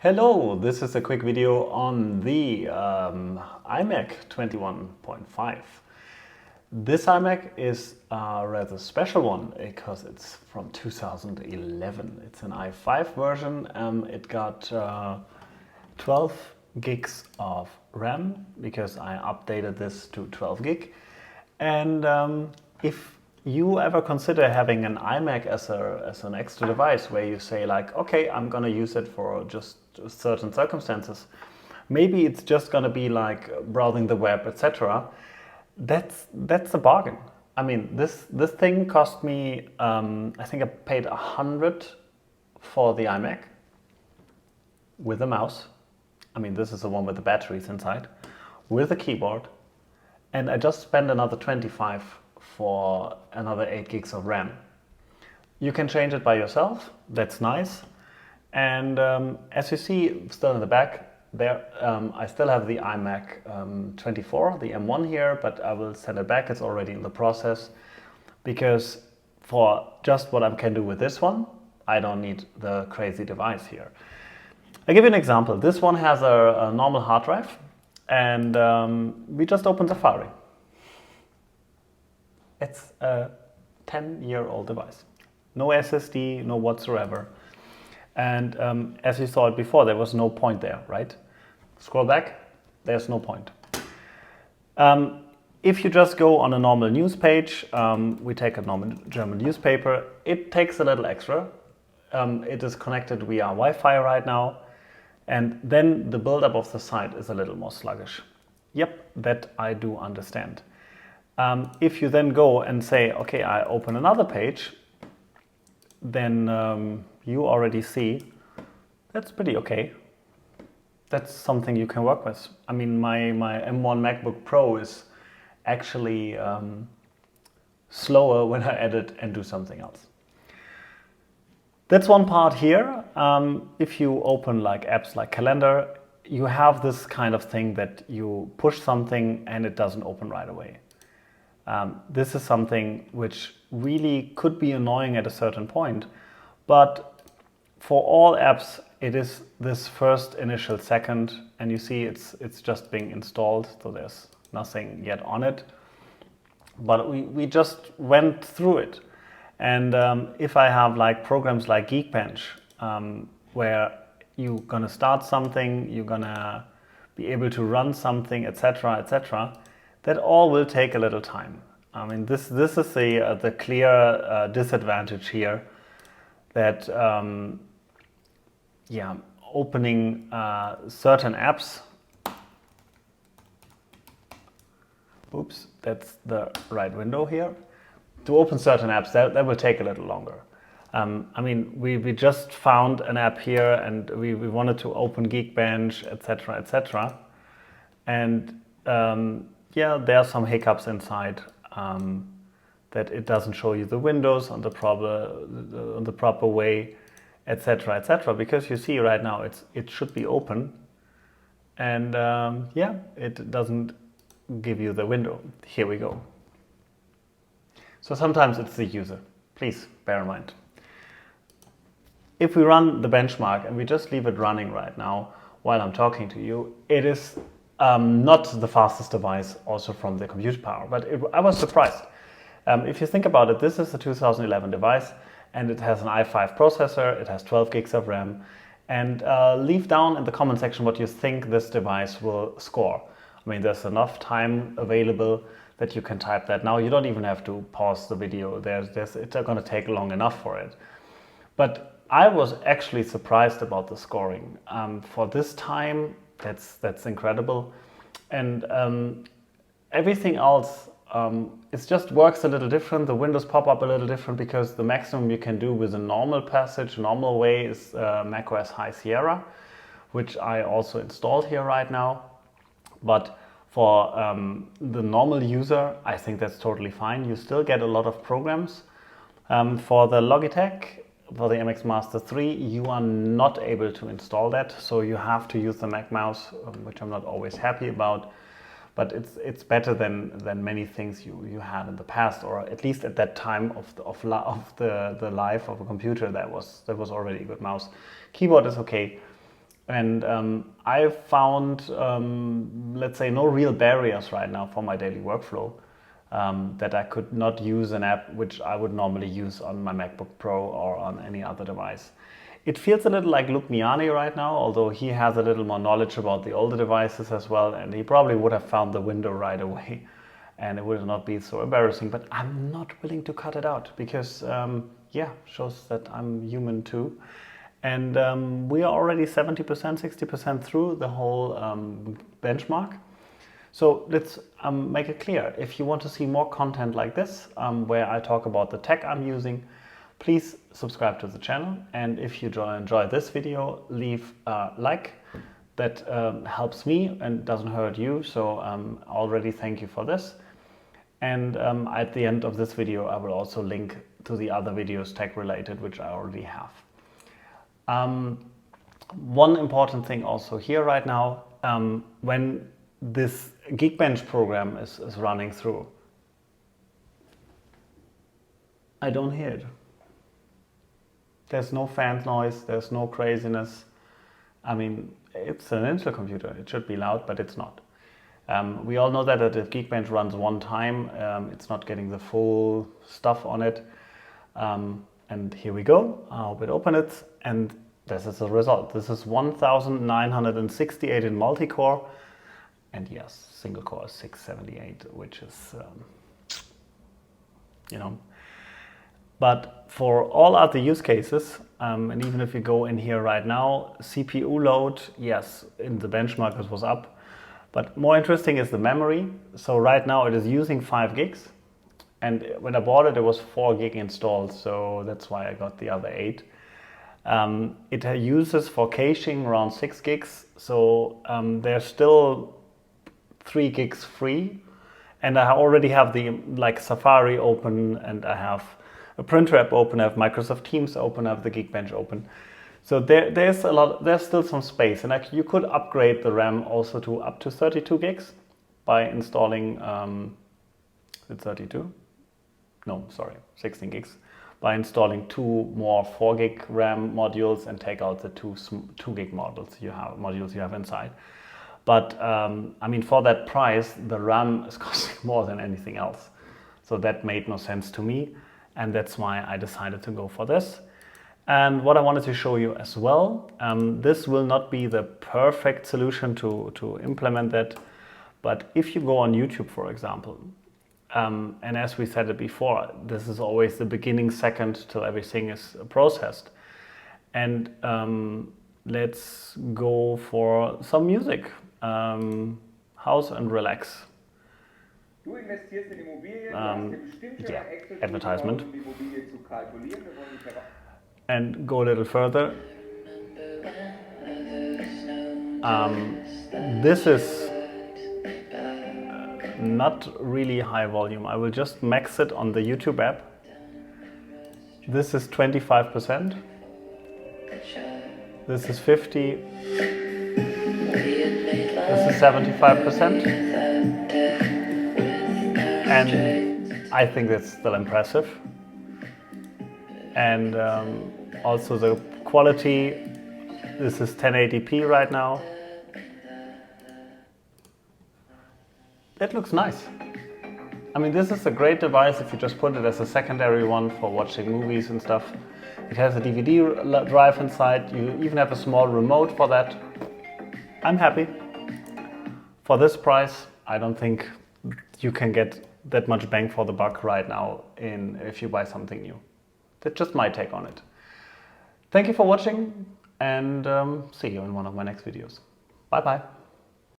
Hello, this is a quick video on the iMac 21.5. This iMac is a rather special one because it's from 2011. It's an i5 version. It got 12 gigs of RAM because I updated this to 12 gig. And if you ever consider having an iMac as an extra device where you say like, okay, I'm gonna use it for just certain circumstances, maybe it's just gonna be like browsing the web, etc. That's a bargain. I mean, this thing cost me, I think I paid 100 for the iMac with a mouse. I mean, this is the one with the batteries inside, with a keyboard, and I just spent another 25 for another 8 gigs of RAM. You can change it by yourself, that's nice. And as you see, still in the back there, I still have the iMac 24, the M1 here, but I will send it back. It's already in the process because for just what I can do with this one, I don't need the crazy device here. I'll give you an example. This one has a normal hard drive, and we just open Safari. It's a 10-year-old device. No SSD, no whatsoever. And as you saw it before, there was no point there, right? Scroll back, there's no point. If you just go on a normal news page, we take a normal German newspaper, it takes a little extra. It is connected via Wi-Fi right now. And then the buildup of the site is a little more sluggish. Yep, that I do understand. If you then go and say, okay, I open another page, then you already see that's pretty okay. That's something you can work with. I mean, my M1 MacBook Pro is actually slower when I edit and do something else. That's one part here. If you open like apps like Calendar, you have this kind of thing that you push something and it doesn't open right away. This is something which really could be annoying at a certain point, but for all apps, it is this first initial second, and you see it's just being installed, so there's nothing yet on it. But we just went through it. And if I have like programs like Geekbench, where you're gonna start something, you're gonna be able to run something, etc., etc., that all will take a little time. I mean, this is the clear disadvantage here, that opening certain apps. Oops, that's the right window here. To open certain apps, that will take a little longer. I mean, we just found an app here, and we wanted to open Geekbench, etc., etc. And there are some hiccups inside, that it doesn't show you the windows on the proper way, etc., etc. Because you see right now it should be open, and it doesn't give you the window. Here we go. So sometimes it's the user. Please bear in mind. If we run the benchmark and we just leave it running right now while I'm talking to you, it is not the fastest device also from the compute power, but I was surprised. If you think about it, this is a 2011 device and it has an i5 processor, it has 12 gigs of RAM, and leave down in the comment section what you think this device will score. I mean, there's enough time available that you can type that now. You don't even have to pause the video. It's going to take long enough for it. But I was actually surprised about the scoring. For this time, that's incredible. And everything else, it just works a little different. The windows pop up a little different because the maximum you can do with a normal passage, normal way, is macOS High Sierra, which I also installed here right now. But for the normal user, I think that's totally fine. You still get a lot of programs. For the Logitech, for the MX Master 3, you are not able to install that. So you have to use the Mac mouse, which I'm not always happy about. But it's better than many things you had in the past, or at least at that time of the life of a computer, that was already a good mouse. Keyboard is okay. And I found, let's say, no real barriers right now for my daily workflow, that I could not use an app which I would normally use on my MacBook Pro or on any other device. It feels a little like Luke Miani right now, although he has a little more knowledge about the older devices as well, and he probably would have found the window right away, and it would not be so embarrassing. But I'm not willing to cut it out because, yeah, shows that I'm human too. And we are already 70%, 60% through the whole benchmark. So let's make it clear. If you want to see more content like this, where I talk about the tech I'm using, please subscribe to the channel. And if you enjoy this video, leave a like. That helps me and doesn't hurt you. So already thank you for this. And at the end of this video, I will also link to the other videos tech related, which I already have. One important thing also here right now, when this Geekbench program is running through, I don't hear it. There's no fan noise, there's no craziness. I mean, it's an Intel computer, it should be loud, but it's not. We all know that if Geekbench runs one time, it's not getting the full stuff on it. And here we go. I hope it opens it, and this is the result. This is 1968 in multi-core, and yes, single core is 678, which is, you know. But for all other use cases, and even if you go in here right now, CPU load, yes, in the benchmark it was up. But more interesting is the memory. So right now it is using 5 gigs. And when I bought it, it was 4 gig installed, so that's why I got the other 8. It uses for caching around 6 gigs, so there's still 3 gigs free. And I already have the Safari open, and I have a printer app open, I have Microsoft Teams open, I have the Geekbench open. So there's still some space, and you could upgrade the RAM also to up to 32 gigs by installing, is it 32? No, sorry, 16 gigs, by installing 2 more 4 gig RAM modules and take out the 2 gig modules you have inside. But I mean, for that price, the RAM is costing more than anything else. So that made no sense to me, and that's why I decided to go for this. And what I wanted to show you as well, this will not be the perfect solution to implement that, but if you go on YouTube, for example, and as we said it before, this is always the beginning second till everything is processed. And let's go for some music. House and relax. Du investierst in Immobilien, du hast dir bestimmte advertisement. Um die Immobilie zu kalkulieren. Wir wollen nicht and go a little further. This is not really high volume. I will just max it on the YouTube app. This is 25%. This is 50. This is 75%. And I think that's still impressive. And also the quality, this is 1080p right now. That looks nice. I mean, this is a great device if you just put it as a secondary one for watching movies and stuff. It has a DVD drive inside. You even have a small remote for that. I'm happy. For this price, I don't think you can get that much bang for the buck right now if you buy something new. That's just my take on it. Thank you for watching, and see you in one of my next videos. Bye bye.